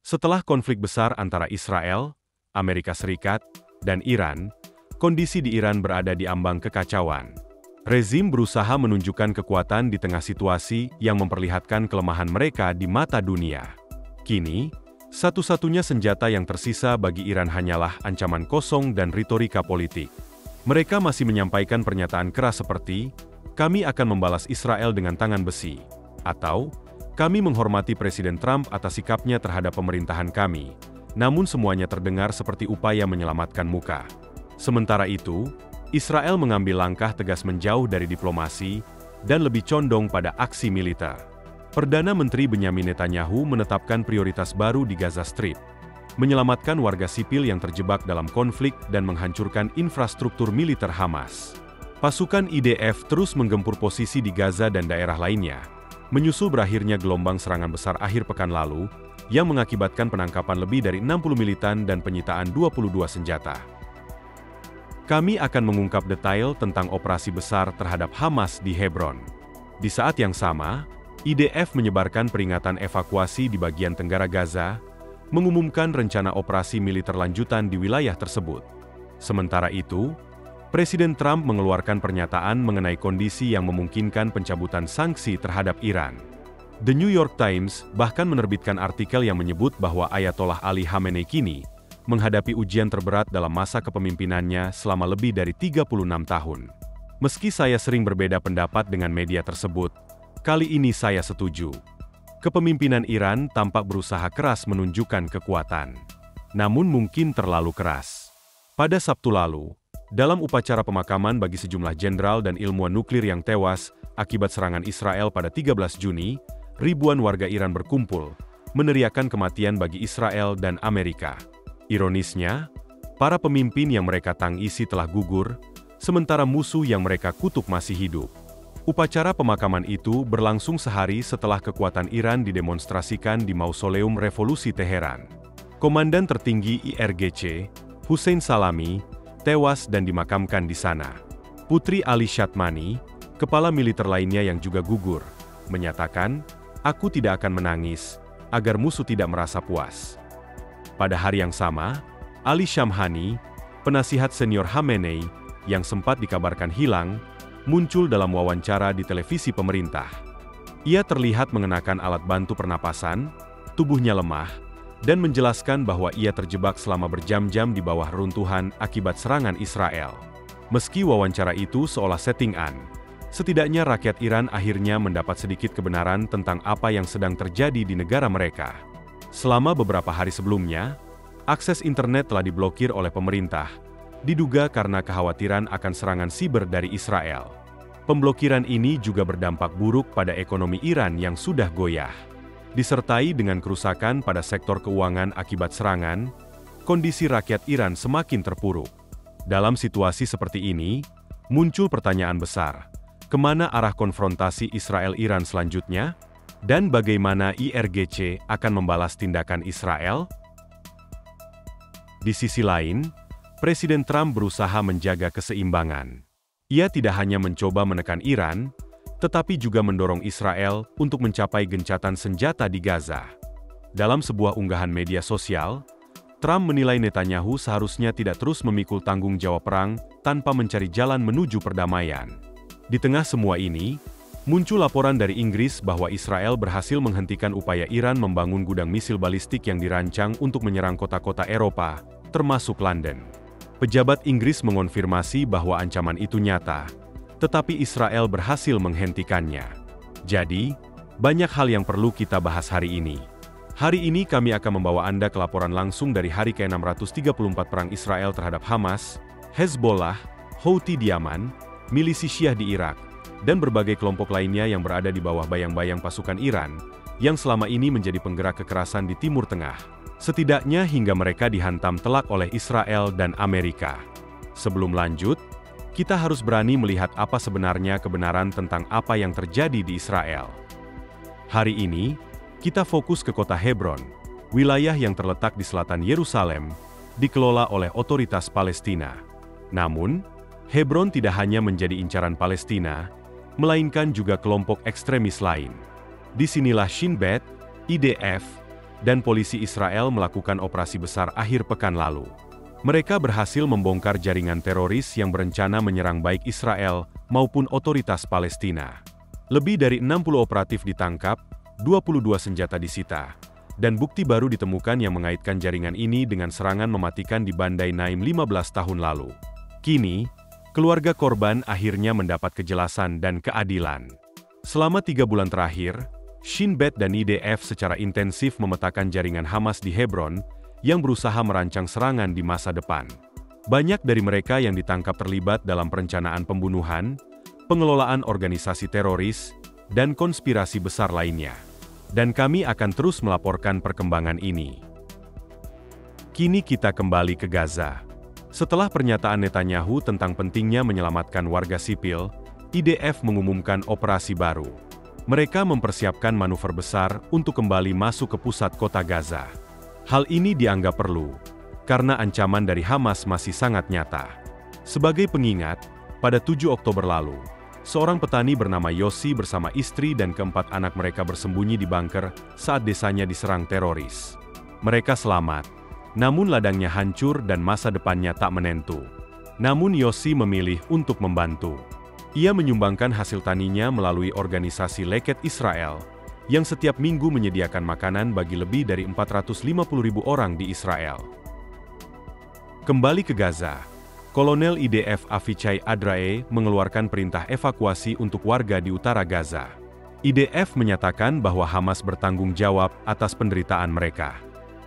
Setelah konflik besar antara Israel, Amerika Serikat, dan Iran, kondisi di Iran berada di ambang kekacauan. Rezim berusaha menunjukkan kekuatan di tengah situasi yang memperlihatkan kelemahan mereka di mata dunia. Kini, satu-satunya senjata yang tersisa bagi Iran hanyalah ancaman kosong dan retorika politik. Mereka masih menyampaikan pernyataan keras seperti, "Kami akan membalas Israel dengan tangan besi," atau "Kami menghormati Presiden Trump atas sikapnya terhadap pemerintahan kami," namun semuanya terdengar seperti upaya menyelamatkan muka. Sementara itu, Israel mengambil langkah tegas menjauh dari diplomasi dan lebih condong pada aksi militer. Perdana Menteri Benyamin Netanyahu menetapkan prioritas baru di Gaza Strip, menyelamatkan warga sipil yang terjebak dalam konflik dan menghancurkan infrastruktur militer Hamas. Pasukan IDF terus menggempur posisi di Gaza dan daerah lainnya, menyusul berakhirnya gelombang serangan besar akhir pekan lalu, yang mengakibatkan penangkapan lebih dari 60 militan dan penyitaan 22 senjata. Kami akan mengungkap detail tentang operasi besar terhadap Hamas di Hebron. Di saat yang sama, IDF menyebarkan peringatan evakuasi di bagian tenggara Gaza, mengumumkan rencana operasi militer lanjutan di wilayah tersebut. Sementara itu, Presiden Trump mengeluarkan pernyataan mengenai kondisi yang memungkinkan pencabutan sanksi terhadap Iran. The New York Times bahkan menerbitkan artikel yang menyebut bahwa Ayatollah Ali Khamenei kini menghadapi ujian terberat dalam masa kepemimpinannya selama lebih dari 36 tahun. Meski saya sering berbeda pendapat dengan media tersebut, kali ini saya setuju. Kepemimpinan Iran tampak berusaha keras menunjukkan kekuatan. Namun mungkin terlalu keras. Pada Sabtu lalu, dalam upacara pemakaman bagi sejumlah jenderal dan ilmuwan nuklir yang tewas akibat serangan Israel pada 13 Juni, ribuan warga Iran berkumpul, meneriakkan kematian bagi Israel dan Amerika. Ironisnya, para pemimpin yang mereka tangisi telah gugur, sementara musuh yang mereka kutuk masih hidup. Upacara pemakaman itu berlangsung sehari setelah kekuatan Iran didemonstrasikan di Mausoleum Revolusi Teheran. Komandan tertinggi IRGC, Hussein Salami, tewas dan dimakamkan di sana. Putri Ali Shatmani, kepala militer lainnya yang juga gugur, menyatakan, "Aku tidak akan menangis, agar musuh tidak merasa puas." Pada hari yang sama, Ali Shamkhani, penasihat senior Khamenei, yang sempat dikabarkan hilang, muncul dalam wawancara di televisi pemerintah. Ia terlihat mengenakan alat bantu pernapasan, tubuhnya lemah, dan menjelaskan bahwa ia terjebak selama berjam-jam di bawah runtuhan akibat serangan Israel. Meski wawancara itu seolah settingan, setidaknya rakyat Iran akhirnya mendapat sedikit kebenaran tentang apa yang sedang terjadi di negara mereka. Selama beberapa hari sebelumnya, akses internet telah diblokir oleh pemerintah, diduga karena kekhawatiran akan serangan siber dari Israel. Pemblokiran ini juga berdampak buruk pada ekonomi Iran yang sudah goyah. Disertai dengan kerusakan pada sektor keuangan akibat serangan, kondisi rakyat Iran semakin terpuruk. Dalam situasi seperti ini, muncul pertanyaan besar, kemana arah konfrontasi Israel-Iran selanjutnya? Dan bagaimana IRGC akan membalas tindakan Israel? Di sisi lain, Presiden Trump berusaha menjaga keseimbangan. Ia tidak hanya mencoba menekan Iran, tetapi juga mendorong Israel untuk mencapai gencatan senjata di Gaza. Dalam sebuah unggahan media sosial, Trump menilai Netanyahu seharusnya tidak terus memikul tanggung jawab perang tanpa mencari jalan menuju perdamaian. Di tengah semua ini, muncul laporan dari Inggris bahwa Israel berhasil menghentikan upaya Iran membangun gudang misil balistik yang dirancang untuk menyerang kota-kota Eropa, termasuk London. Pejabat Inggris mengonfirmasi bahwa ancaman itu nyata, tetapi Israel berhasil menghentikannya. Jadi, banyak hal yang perlu kita bahas hari ini. Hari ini kami akan membawa Anda ke laporan langsung dari hari ke-634 perang Israel terhadap Hamas, Hezbollah, Houthi di Yaman, milisi Syiah di Irak, dan berbagai kelompok lainnya yang berada di bawah bayang-bayang pasukan Iran, yang selama ini menjadi penggerak kekerasan di Timur Tengah, setidaknya hingga mereka dihantam telak oleh Israel dan Amerika. Sebelum lanjut, kita harus berani melihat apa sebenarnya kebenaran tentang apa yang terjadi di Israel. Hari ini, kita fokus ke kota Hebron, wilayah yang terletak di selatan Yerusalem, dikelola oleh otoritas Palestina. Namun, Hebron tidak hanya menjadi incaran Palestina, melainkan juga kelompok ekstremis lain. Disinilah Shin Bet, IDF, dan polisi Israel melakukan operasi besar akhir pekan lalu. Mereka berhasil membongkar jaringan teroris yang berencana menyerang baik Israel maupun otoritas Palestina. Lebih dari 60 operatif ditangkap, 22 senjata disita, dan bukti baru ditemukan yang mengaitkan jaringan ini dengan serangan mematikan di Bandai Naim 15 tahun lalu. Kini, keluarga korban akhirnya mendapat kejelasan dan keadilan. Selama 3 bulan terakhir, Shin Bet dan IDF secara intensif memetakan jaringan Hamas di Hebron yang berusaha merancang serangan di masa depan. Banyak dari mereka yang ditangkap terlibat dalam perencanaan pembunuhan, pengelolaan organisasi teroris, dan konspirasi besar lainnya. Dan kami akan terus melaporkan perkembangan ini. Kini kita kembali ke Gaza. Setelah pernyataan Netanyahu tentang pentingnya menyelamatkan warga sipil, IDF mengumumkan operasi baru. Mereka mempersiapkan manuver besar untuk kembali masuk ke pusat kota Gaza. Hal ini dianggap perlu, karena ancaman dari Hamas masih sangat nyata. Sebagai pengingat, pada 7 Oktober lalu, seorang petani bernama Yossi bersama istri dan keempat anak mereka bersembunyi di bunker saat desanya diserang teroris. Mereka selamat, namun ladangnya hancur dan masa depannya tak menentu. Namun Yossi memilih untuk membantu. Ia menyumbangkan hasil taninya melalui organisasi Leket Israel, yang setiap minggu menyediakan makanan bagi lebih dari 450.000 orang di Israel. Kembali ke Gaza, Kolonel IDF Avichai Adrae mengeluarkan perintah evakuasi untuk warga di utara Gaza. IDF menyatakan bahwa Hamas bertanggung jawab atas penderitaan mereka.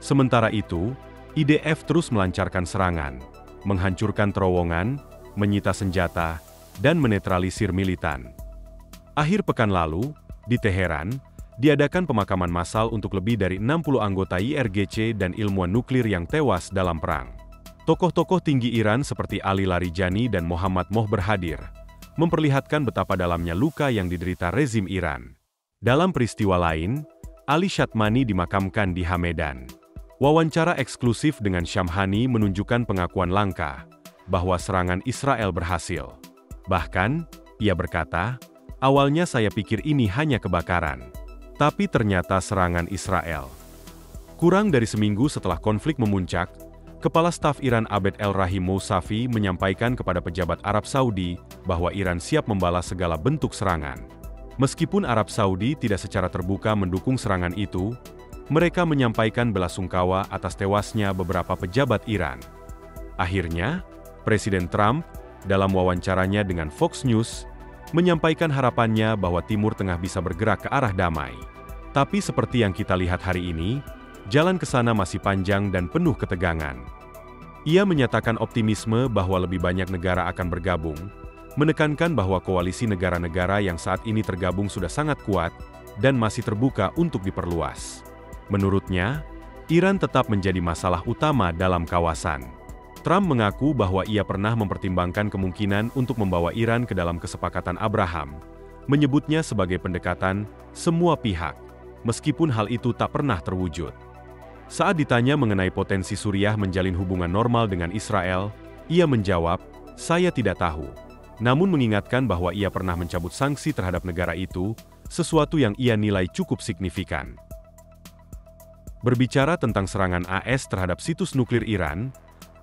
Sementara itu, IDF terus melancarkan serangan, menghancurkan terowongan, menyita senjata, dan menetralisir militan. Akhir pekan lalu, di Teheran, diadakan pemakaman massal untuk lebih dari 60 anggota IRGC dan ilmuwan nuklir yang tewas dalam perang. Tokoh-tokoh tinggi Iran seperti Ali Larijani dan Mohammad Mohber hadir, memperlihatkan betapa dalamnya luka yang diderita rezim Iran. Dalam peristiwa lain, Ali Shatmani dimakamkan di Hamedan. Wawancara eksklusif dengan Syamhani menunjukkan pengakuan langka bahwa serangan Israel berhasil. Bahkan, ia berkata, "Awalnya saya pikir ini hanya kebakaran. Tapi ternyata serangan Israel." Kurang dari seminggu setelah konflik memuncak, Kepala Staf Iran Abed El-Rahim Mousavi menyampaikan kepada pejabat Arab Saudi bahwa Iran siap membalas segala bentuk serangan. Meskipun Arab Saudi tidak secara terbuka mendukung serangan itu, mereka menyampaikan belasungkawa atas tewasnya beberapa pejabat Iran. Akhirnya, Presiden Trump, dalam wawancaranya dengan Fox News, menyampaikan harapannya bahwa Timur Tengah bisa bergerak ke arah damai. Tapi seperti yang kita lihat hari ini, jalan ke sana masih panjang dan penuh ketegangan. Ia menyatakan optimisme bahwa lebih banyak negara akan bergabung, menekankan bahwa koalisi negara-negara yang saat ini tergabung sudah sangat kuat dan masih terbuka untuk diperluas. Menurutnya, Iran tetap menjadi masalah utama dalam kawasan. Trump mengaku bahwa ia pernah mempertimbangkan kemungkinan untuk membawa Iran ke dalam kesepakatan Abraham, menyebutnya sebagai pendekatan semua pihak, meskipun hal itu tak pernah terwujud. Saat ditanya mengenai potensi Suriah menjalin hubungan normal dengan Israel, ia menjawab, "Saya tidak tahu." Namun mengingatkan bahwa ia pernah mencabut sanksi terhadap negara itu, sesuatu yang ia nilai cukup signifikan. Berbicara tentang serangan AS terhadap situs nuklir Iran,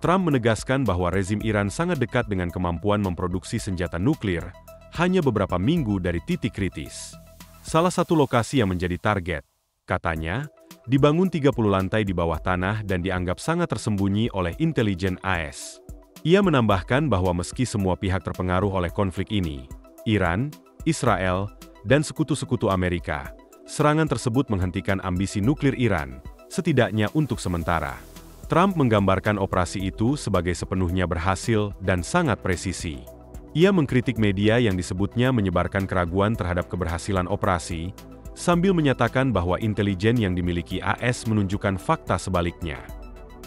Trump menegaskan bahwa rezim Iran sangat dekat dengan kemampuan memproduksi senjata nuklir, hanya beberapa minggu dari titik kritis. Salah satu lokasi yang menjadi target, katanya, dibangun 30 lantai di bawah tanah dan dianggap sangat tersembunyi oleh intelijen AS. Ia menambahkan bahwa meski semua pihak terpengaruh oleh konflik ini, Iran, Israel, dan sekutu-sekutu Amerika, serangan tersebut menghentikan ambisi nuklir Iran, setidaknya untuk sementara. Trump menggambarkan operasi itu sebagai sepenuhnya berhasil dan sangat presisi. Ia mengkritik media yang disebutnya menyebarkan keraguan terhadap keberhasilan operasi, sambil menyatakan bahwa intelijen yang dimiliki AS menunjukkan fakta sebaliknya.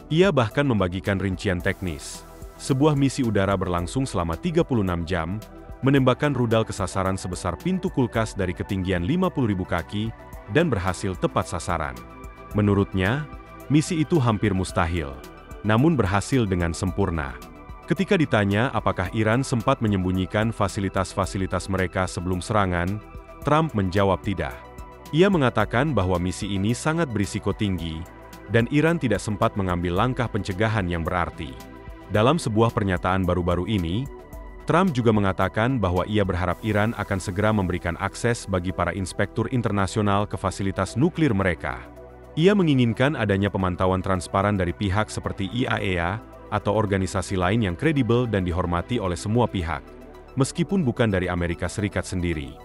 Ia bahkan membagikan rincian teknis. Sebuah misi udara berlangsung selama 36 jam, menembakkan rudal ke sasaran sebesar pintu kulkas dari ketinggian 50.000 kaki, dan berhasil tepat sasaran. Menurutnya, misi itu hampir mustahil, namun berhasil dengan sempurna. Ketika ditanya apakah Iran sempat menyembunyikan fasilitas-fasilitas mereka sebelum serangan, Trump menjawab tidak. Ia mengatakan bahwa misi ini sangat berisiko tinggi, dan Iran tidak sempat mengambil langkah pencegahan yang berarti. Dalam sebuah pernyataan baru-baru ini, Trump juga mengatakan bahwa ia berharap Iran akan segera memberikan akses bagi para inspektur internasional ke fasilitas nuklir mereka. Ia menginginkan adanya pemantauan transparan dari pihak seperti IAEA atau organisasi lain yang kredibel dan dihormati oleh semua pihak, meskipun bukan dari Amerika Serikat sendiri.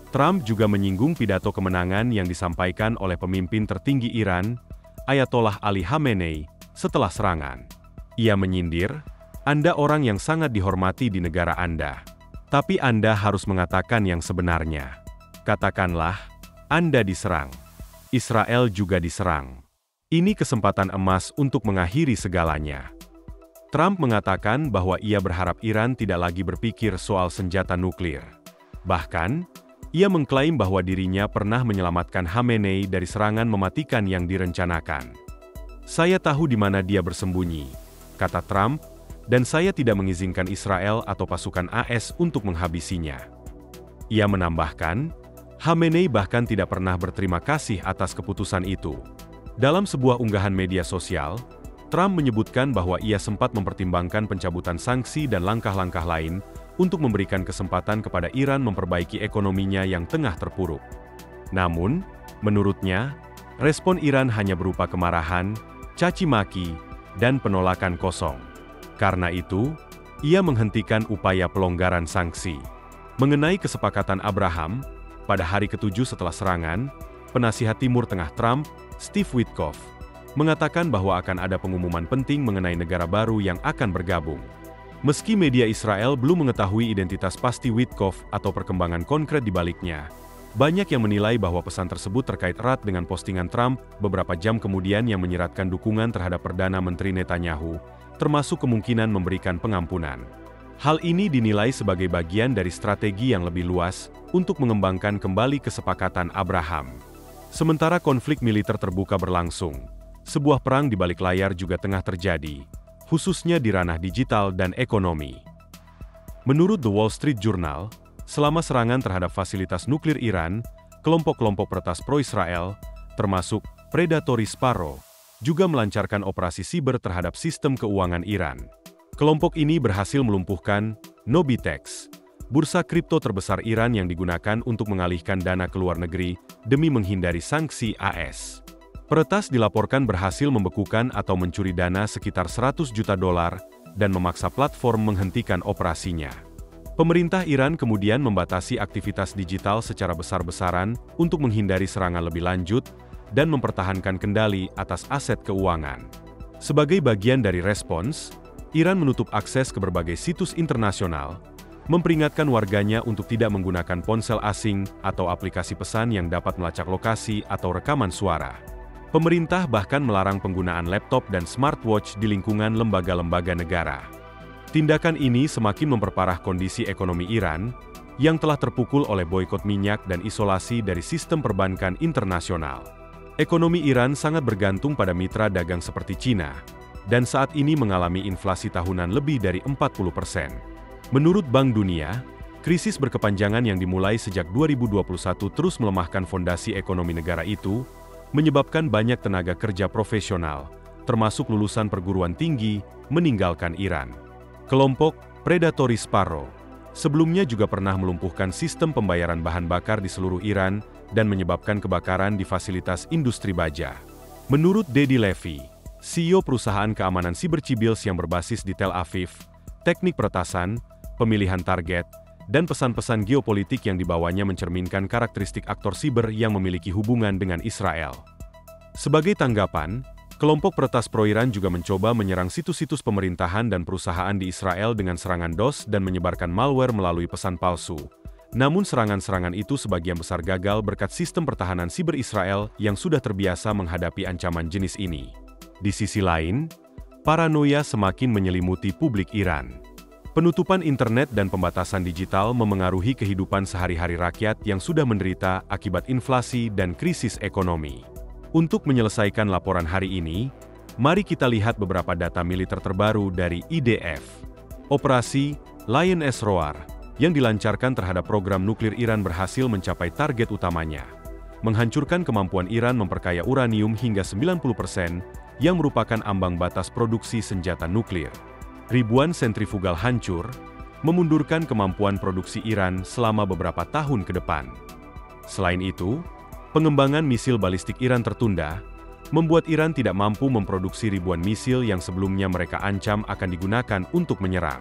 Trump juga menyinggung pidato kemenangan yang disampaikan oleh pemimpin tertinggi Iran, Ayatollah Ali Khamenei, setelah serangan. Ia menyindir, "Anda orang yang sangat dihormati di negara Anda. Tapi Anda harus mengatakan yang sebenarnya. Katakanlah, Anda diserang. Israel juga diserang. Ini kesempatan emas untuk mengakhiri segalanya." Trump mengatakan bahwa ia berharap Iran tidak lagi berpikir soal senjata nuklir. Bahkan, ia mengklaim bahwa dirinya pernah menyelamatkan Khamenei dari serangan mematikan yang direncanakan. "Saya tahu di mana dia bersembunyi," kata Trump, "dan saya tidak mengizinkan Israel atau pasukan AS untuk menghabisinya." Ia menambahkan, Khamenei bahkan tidak pernah berterima kasih atas keputusan itu. Dalam sebuah unggahan media sosial, Trump menyebutkan bahwa ia sempat mempertimbangkan pencabutan sanksi dan langkah-langkah lain untuk memberikan kesempatan kepada Iran memperbaiki ekonominya yang tengah terpuruk. Namun, menurutnya, respon Iran hanya berupa kemarahan, caci maki, dan penolakan kosong. Karena itu, ia menghentikan upaya pelonggaran sanksi. Mengenai kesepakatan Abraham, pada hari ke-7 setelah serangan, penasihat Timur Tengah Trump, Steve Witkoff, mengatakan bahwa akan ada pengumuman penting mengenai negara baru yang akan bergabung. Meski media Israel belum mengetahui identitas pasti Witkoff atau perkembangan konkret di baliknya, banyak yang menilai bahwa pesan tersebut terkait erat dengan postingan Trump beberapa jam kemudian yang menyiratkan dukungan terhadap Perdana Menteri Netanyahu, termasuk kemungkinan memberikan pengampunan. Hal ini dinilai sebagai bagian dari strategi yang lebih luas untuk mengembangkan kembali kesepakatan Abraham. Sementara konflik militer terbuka berlangsung, sebuah perang di balik layar juga tengah terjadi, khususnya di ranah digital dan ekonomi. Menurut The Wall Street Journal, selama serangan terhadap fasilitas nuklir Iran, kelompok-kelompok peretas pro-Israel, termasuk Predatory Sparrow, juga melancarkan operasi siber terhadap sistem keuangan Iran. Kelompok ini berhasil melumpuhkan Nobitex, bursa kripto terbesar Iran yang digunakan untuk mengalihkan dana ke luar negeri demi menghindari sanksi AS. Peretas dilaporkan berhasil membekukan atau mencuri dana sekitar $100 juta dan memaksa platform menghentikan operasinya. Pemerintah Iran kemudian membatasi aktivitas digital secara besar-besaran untuk menghindari serangan lebih lanjut dan mempertahankan kendali atas aset keuangan. Sebagai bagian dari respons, Iran menutup akses ke berbagai situs internasional, memperingatkan warganya untuk tidak menggunakan ponsel asing atau aplikasi pesan yang dapat melacak lokasi atau rekaman suara. Pemerintah bahkan melarang penggunaan laptop dan smartwatch di lingkungan lembaga-lembaga negara. Tindakan ini semakin memperparah kondisi ekonomi Iran, yang telah terpukul oleh boikot minyak dan isolasi dari sistem perbankan internasional. Ekonomi Iran sangat bergantung pada mitra dagang seperti Cina, dan saat ini mengalami inflasi tahunan lebih dari 40%. Menurut Bank Dunia, krisis berkepanjangan yang dimulai sejak 2021 terus melemahkan fondasi ekonomi negara itu, menyebabkan banyak tenaga kerja profesional, termasuk lulusan perguruan tinggi, meninggalkan Iran. Kelompok Predatory Sparrow sebelumnya juga pernah melumpuhkan sistem pembayaran bahan bakar di seluruh Iran dan menyebabkan kebakaran di fasilitas industri baja. Menurut Dedi Levy, CEO perusahaan keamanan siber Cibils yang berbasis di Tel Aviv, teknik peretasan, pemilihan target, dan pesan-pesan geopolitik yang dibawanya mencerminkan karakteristik aktor siber yang memiliki hubungan dengan Israel. Sebagai tanggapan, kelompok peretas pro-Iran juga mencoba menyerang situs-situs pemerintahan dan perusahaan di Israel dengan serangan DOS dan menyebarkan malware melalui pesan palsu. Namun serangan-serangan itu sebagian besar gagal berkat sistem pertahanan siber Israel yang sudah terbiasa menghadapi ancaman jenis ini. Di sisi lain, paranoia semakin menyelimuti publik Iran. Penutupan internet dan pembatasan digital memengaruhi kehidupan sehari-hari rakyat yang sudah menderita akibat inflasi dan krisis ekonomi. Untuk menyelesaikan laporan hari ini, mari kita lihat beberapa data militer terbaru dari IDF. Operasi Lioness Roar yang dilancarkan terhadap program nuklir Iran berhasil mencapai target utamanya. menghancurkan kemampuan Iran memperkaya uranium hingga 90%, yang merupakan ambang batas produksi senjata nuklir. Ribuan sentrifugal hancur, memundurkan kemampuan produksi Iran selama beberapa tahun ke depan. Selain itu, pengembangan misil balistik Iran tertunda, membuat Iran tidak mampu memproduksi ribuan misil yang sebelumnya mereka ancam akan digunakan untuk menyerang.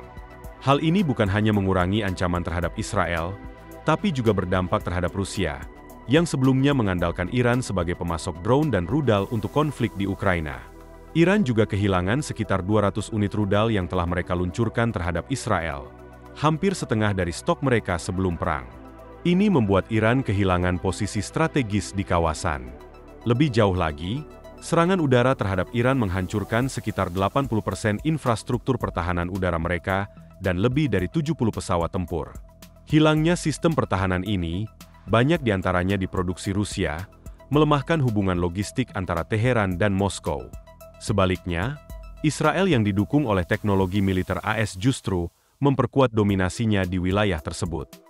Hal ini bukan hanya mengurangi ancaman terhadap Israel, tapi juga berdampak terhadap Rusia, yang sebelumnya mengandalkan Iran sebagai pemasok drone dan rudal untuk konflik di Ukraina. Iran juga kehilangan sekitar 200 unit rudal yang telah mereka luncurkan terhadap Israel, hampir setengah dari stok mereka sebelum perang. Ini membuat Iran kehilangan posisi strategis di kawasan. Lebih jauh lagi, serangan udara terhadap Iran menghancurkan sekitar 80% infrastruktur pertahanan udara mereka dan lebih dari 70 pesawat tempur. Hilangnya sistem pertahanan ini, banyak diantaranya diproduksi Rusia, melemahkan hubungan logistik antara Teheran dan Moskow. Sebaliknya, Israel yang didukung oleh teknologi militer AS justru memperkuat dominasinya di wilayah tersebut.